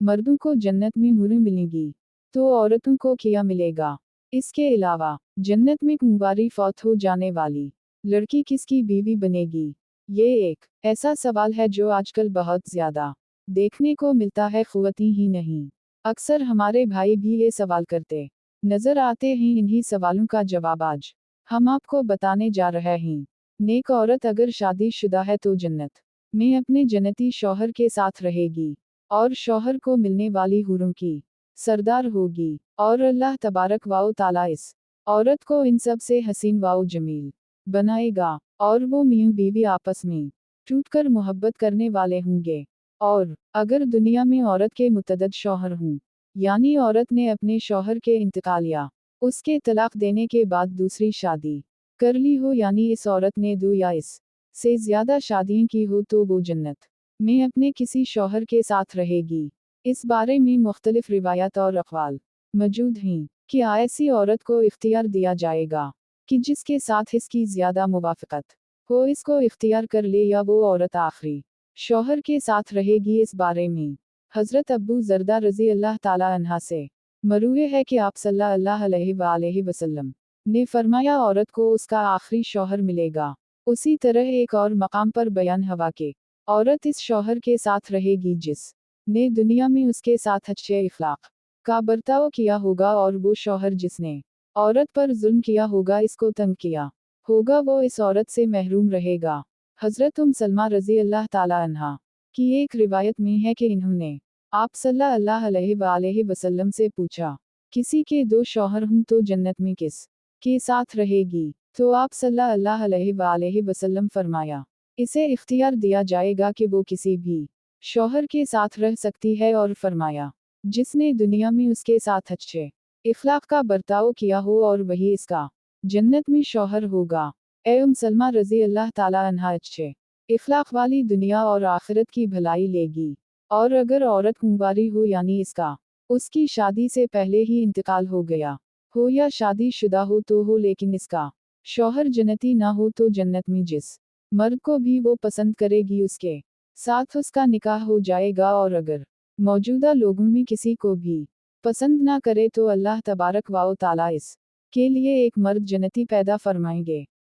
मर्दों को जन्नत में हूरें मिलेंगी, तो औरतों को क्या मिलेगा? इसके अलावा जन्नत में कुंवारी फौत हो जाने वाली लड़की किसकी बीवी बनेगी? ये एक ऐसा सवाल है जो आजकल बहुत ज्यादा देखने को मिलता है, ख्वातीन ही नहीं, अक्सर हमारे भाई भी ये सवाल करते नजर आते हैं। इन्हीं सवालों का जवाब आज हम आपको बताने जा रहे हैं। नेक औरत अगर शादीशुदा है तो जन्नत में अपने जन्नती शौहर के साथ रहेगी और शौहर को मिलने वाली हूरों की सरदार होगी, और अल्लाह तबारक व ताला इस औरत को इन सब से हसीन व जमील बनाएगा, और वो मियां बीवी आपस में टूटकर मोहब्बत करने वाले होंगे। और अगर दुनिया में औरत के मुतअद्दिद शौहर हों, यानी औरत ने अपने शौहर के इंतकाल या उसके तलाक देने के बाद दूसरी शादी कर ली हो, यानी इस औरत ने दो या इस से ज्यादा शादियां की हो, तो वो जन्नत में अपने किसी शौहर के साथ रहेगी। इस बारे में मुख्तलिफ रिवायत और अक़वाल मौजूद हैं कि ऐसी औरत को इख्तियार दिया जाएगा कि जिसके साथ इसकी ज्यादा मुवाफ़क़त हो इसको इख्तियार कर ले, या वो औरत आखिरी शौहर के साथ रहेगी। इस बारे में हज़रत अबू ज़रदा रज़ी अल्लाह ताला अन्हा से मरूए है कि आप सल्लल्लाहु अलैहि वसल्लम ने फरमाया, औरत को उसका आखिरी शौहर मिलेगा। उसी तरह एक और मकाम पर बयान हवा के औरत इस शौहर के साथ रहेगी जिस ने दुनिया में उसके साथ अच्छे इखलाक का बर्ताव किया होगा, और वो शौहर जिसने औरत पर जुल्म किया होगा, इसको तंग किया होगा, वो इस औरत से महरूम रहेगा। हज़रत सलमा रज़ी अल्लाह ताला अन्हा की एक रिवायत में है कि इन्होंने आप सल्लल्लाहु अलैहि वसल्लम से पूछा, किसी के दो शौहर हों तो जन्नत में किस के साथ रहेगी? तो आप सल्लल्लाहु अलैहि वसल्लम फरमाया, इसे इख्तियार दिया जाएगा कि वो किसी भी शौहर के साथ रह सकती है, और फरमाया जिसने दुनिया में उसके साथ अच्छे इखलाक का बर्ताव किया हो, और वही इसका जन्नत में शौहर होगा। ए सलमा रज़ी अल्लाह ताला अन्हा अच्छे इखलाक वाली दुनिया और आखिरत की भलाई लेगी। और अगर औरत कुंवारी हो, यानी इसका उसकी शादी से पहले ही इंतकाल हो गया हो या शादी शुदा हो तो हो, लेकिन इसका शौहर जन्नती ना हो, तो जन्नत में जिस मर्द को भी वो पसंद करेगी उसके साथ उसका निकाह हो जाएगा। और अगर मौजूदा लोगों में किसी को भी पसंद ना करे तो अल्लाह तबारक व ताला इस के लिए एक मर्द जन्नती पैदा फरमाएंगे।